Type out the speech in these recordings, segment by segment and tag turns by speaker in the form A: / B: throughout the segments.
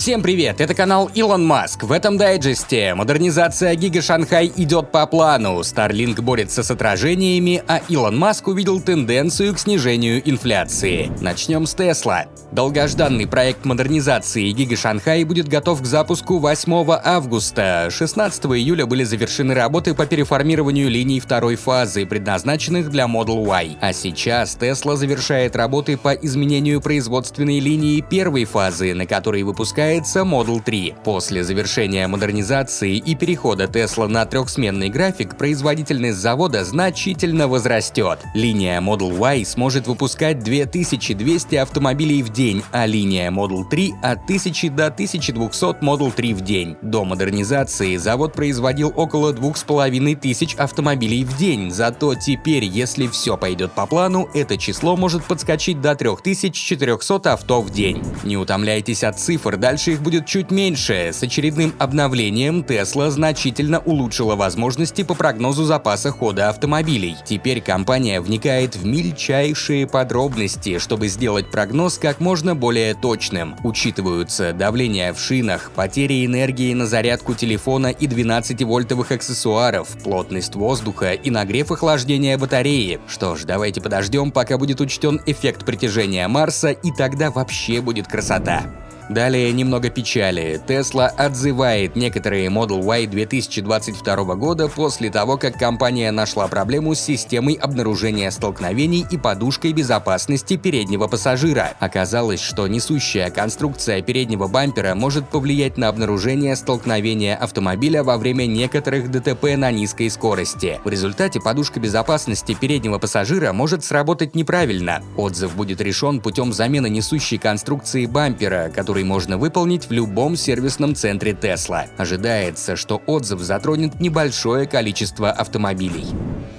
A: Всем привет, это канал Илон Маск. В этом дайджесте модернизация Гига Шанхай идет по плану, Starlink борется с отражениями, а Илон Маск увидел тенденцию к снижению инфляции. Начнем с Tesla. Долгожданный проект модернизации Гига Шанхай будет готов к запуску 8 августа. 16 июля были завершены работы по переформированию линий второй фазы, предназначенных для Model Y. А сейчас Tesla завершает работы по изменению производственной линии первой фазы, на которой выпускается Model 3. После завершения модернизации и перехода Tesla на трехсменный график, производительность завода значительно возрастет. Линия Model Y сможет выпускать 2200 автомобилей в день, а линия Model 3 от 1000 до 1200 Model 3 в день. До модернизации завод производил около 2500 автомобилей в день, зато теперь, если все пойдет по плану, это число может подскочить до 3400 авто в день. Не утомляйтесь от цифр, дальше их будет чуть меньше. С очередным обновлением Tesla значительно улучшила возможности по прогнозу запаса хода автомобилей. Теперь компания вникает в мельчайшие подробности, чтобы сделать прогноз как можно более точным. Учитываются давление в шинах, потери энергии на зарядку телефона и 12-вольтовых аксессуаров, плотность воздуха и нагрев охлаждения батареи. Что ж, давайте подождем, пока будет учтен эффект притяжения Марса, и тогда вообще будет красота. Далее немного печали. Tesla отзывает некоторые Model Y 2022 года после того, как компания нашла проблему с системой обнаружения столкновений и подушкой безопасности переднего пассажира. Оказалось, что несущая конструкция переднего бампера может повлиять на обнаружение столкновения автомобиля во время некоторых ДТП на низкой скорости. В результате подушка безопасности переднего пассажира может сработать неправильно. Отзыв будет решен путем замены несущей конструкции бампера, который можно выполнить в любом сервисном центре Tesla. Ожидается, что отзыв затронет небольшое количество автомобилей.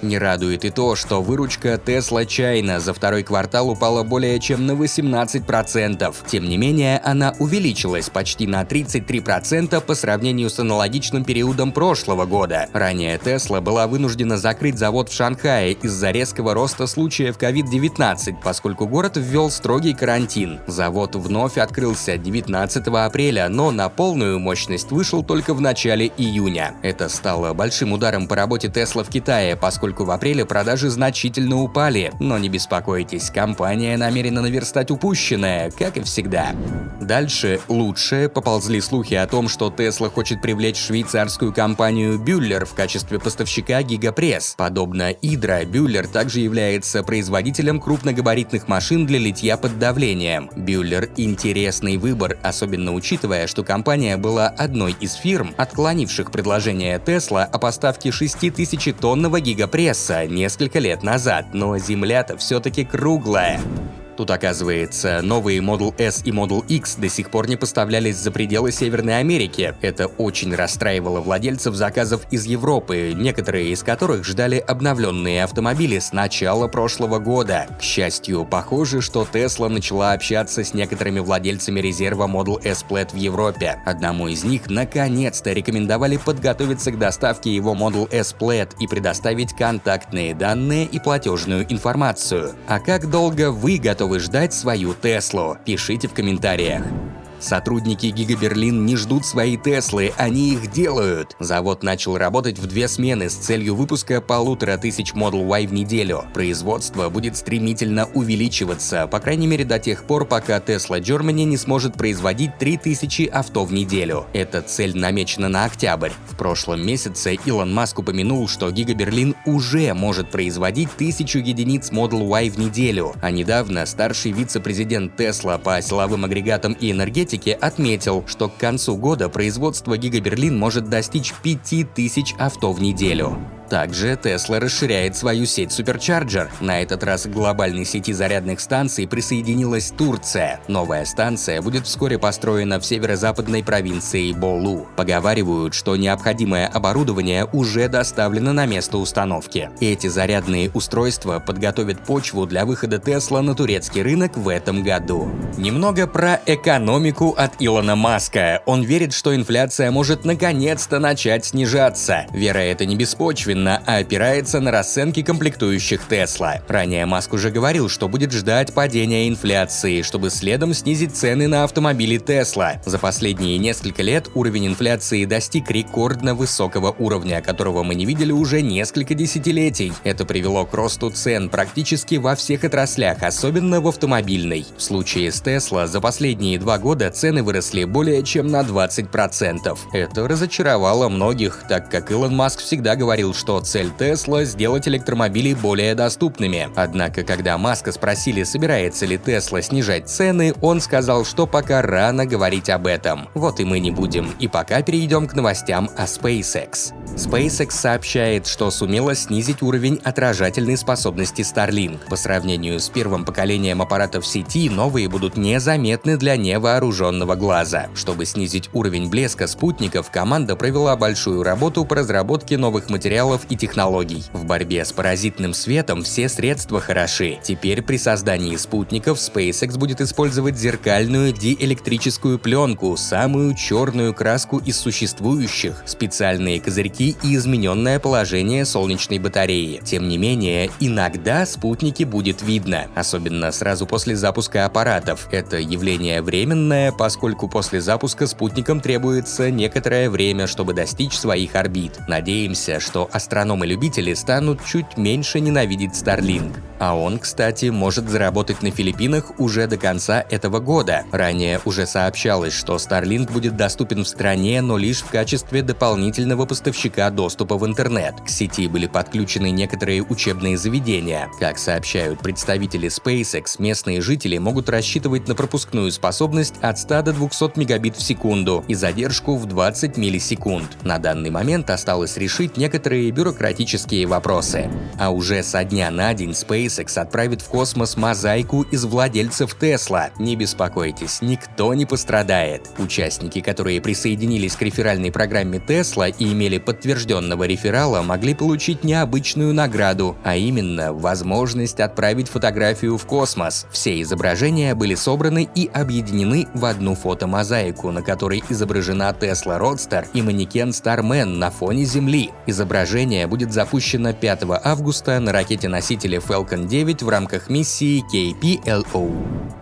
A: Не радует и то, что выручка Tesla China за второй квартал упала более чем на 18%. Тем не менее, она увеличилась почти на 33% по сравнению с аналогичным периодом прошлого года. Ранее Tesla была вынуждена закрыть завод в Шанхае из-за резкого роста случаев COVID-19, поскольку город ввел строгий карантин. Завод вновь открылся 19 апреля, но на полную мощность вышел только в начале июня. Это стало большим ударом по работе Tesla в Китае, поскольку в апреле продажи значительно упали. Но не беспокойтесь, компания намерена наверстать упущенное, как и всегда. Дальше лучше поползли слухи о том, что Tesla хочет привлечь швейцарскую компанию Bühler в качестве поставщика гигапресс. Подобно Hydra, Bühler также является производителем крупногабаритных машин для литья под давлением. Bühler – интересный выбор, особенно учитывая, что компания была одной из фирм, отклонивших предложение Tesla о поставке 6000-тонного гигапресса несколько лет назад, но земля-то все-таки круглая. Тут, оказывается, новые Model S и Model X до сих пор не поставлялись за пределы Северной Америки. Это очень расстраивало владельцев заказов из Европы, некоторые из которых ждали обновленные автомобили с начала прошлого года. К счастью, похоже, что Tesla начала общаться с некоторыми владельцами резерва Model S Plaid в Европе. Одному из них наконец-то рекомендовали подготовиться к доставке его Model S Plaid и предоставить контактные данные и платежную информацию. А как долго вы готовы ждать свою Теслу? Пишите в комментариях. Сотрудники Giga Berlin не ждут свои Теслы, они их делают. Завод начал работать в 2 смены с целью выпуска 1500 Model Y в неделю. Производство будет стремительно увеличиваться, по крайней мере до тех пор, пока Tesla Germany не сможет производить 3000 авто в неделю. Эта цель намечена на октябрь. В прошлом месяце Илон Маск упомянул, что Giga Berlin уже может производить 1000 единиц Model Y в неделю. А недавно старший вице-президент Tesla по силовым агрегатам и энергетике отметил, что к концу года производство Giga Berlin может достичь 5000 авто в неделю. Также Tesla расширяет свою сеть Supercharger. На этот раз к глобальной сети зарядных станций присоединилась Турция. Новая станция будет вскоре построена в северо-западной провинции Болу. Поговаривают, что необходимое оборудование уже доставлено на место установки. Эти зарядные устройства подготовят почву для выхода Tesla на турецкий рынок в этом году. Немного про экономику от Илона Маска. Он верит, что инфляция может наконец-то начать снижаться. Вера эта не беспочвенная. искусственно, а опирается на расценки комплектующих Tesla. Ранее Маск уже говорил, что будет ждать падения инфляции, чтобы следом снизить цены на автомобили Tesla. За последние несколько лет уровень инфляции достиг рекордно высокого уровня, которого мы не видели уже несколько десятилетий. Это привело к росту цен практически во всех отраслях, особенно в автомобильной. В случае с Tesla за последние 2 года цены выросли более чем на 20%. Это разочаровало многих, так как Илон Маск всегда говорил, что цель Tesla — сделать электромобили более доступными. Однако, когда Маска спросили, собирается ли Tesla снижать цены, он сказал, что пока рано говорить об этом. Вот и мы не будем. И пока перейдем к новостям о SpaceX. SpaceX сообщает, что сумела снизить уровень отражательной способности Starlink. По сравнению с первым поколением аппаратов сети, новые будут незаметны для невооруженного глаза. Чтобы снизить уровень блеска спутников, команда провела большую работу по разработке новых материалов и технологий. В борьбе с паразитным светом все средства хороши. Теперь при создании спутников SpaceX будет использовать зеркальную диэлектрическую пленку, самую черную краску из существующих, специальные козырьки и измененное положение солнечной батареи. Тем не менее, иногда спутники будет видно, особенно сразу после запуска аппаратов. Это явление временное, поскольку после запуска спутникам требуется некоторое время, чтобы достичь своих орбит. Надеемся, что астрономы-любители станут чуть меньше ненавидеть Starlink. А он, кстати, может заработать на Филиппинах уже до конца этого года. Ранее уже сообщалось, что Starlink будет доступен в стране, но лишь в качестве дополнительного поставщика доступа в интернет. К сети были подключены некоторые учебные заведения. Как сообщают представители SpaceX, местные жители могут рассчитывать на пропускную способность от 100 до 200 мегабит в секунду и задержку в 20 миллисекунд. На данный момент осталось решить некоторые бюрократические вопросы. А уже со дня на день SpaceX отправит в космос мозаику из владельцев Tesla. Не беспокойтесь, никто не пострадает. Участники, которые присоединились к реферальной программе Tesla и имели подтвержденного реферала, могли получить необычную награду, а именно возможность отправить фотографию в космос. Все изображения были собраны и объединены в одну фотомозаику, на которой изображена Tesla Roadster и манекен Starman на фоне Земли. Изображение будет запущено 5 августа на ракете-носителе Falcon 9 в рамках миссии KPLO.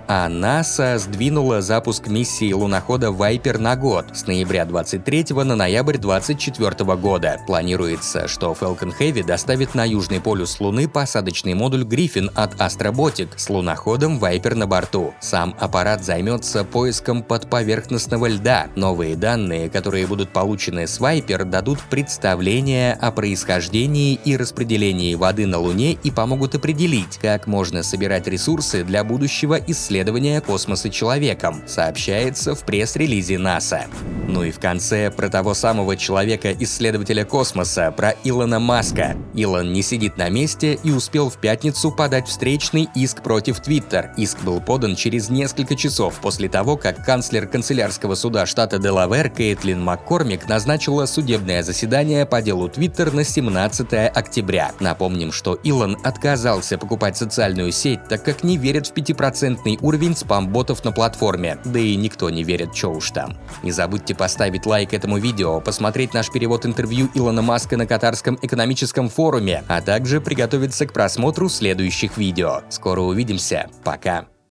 A: А НАСА сдвинула запуск миссии лунохода Viper на год, с ноября 23 на ноябрь 24 года. Планируется, что Falcon Heavy доставит на Южный полюс Луны посадочный модуль Griffin от Astrobotic с луноходом Viper на борту. Сам аппарат займется поиском подповерхностного льда. Новые данные, которые будут получены с Viper, дадут представление о происхождении и распределении воды на Луне и помогут определить, как можно собирать ресурсы для будущего исследования космоса человеком, сообщается в пресс-релизе НАСА. Ну и в конце про того самого человека-исследователя космоса, про Илона Маска. Илон не сидит на месте и успел в пятницу подать встречный иск против Twitter. Иск был подан через несколько часов после того, как канцлер канцелярского суда штата Делавэр Кейтлин МакКормик назначила судебное заседание по делу Twitter на 17 октября. Напомним, что Илон отказался покупать социальную сеть, так как не верит в 5% уровень спам-ботов на платформе. Да и никто не верит, чё уж там. Не забудьте поставить лайк этому видео, посмотреть наш перевод интервью Илона Маска на Катарском экономическом форуме, а также приготовиться к просмотру следующих видео. Скоро увидимся. Пока.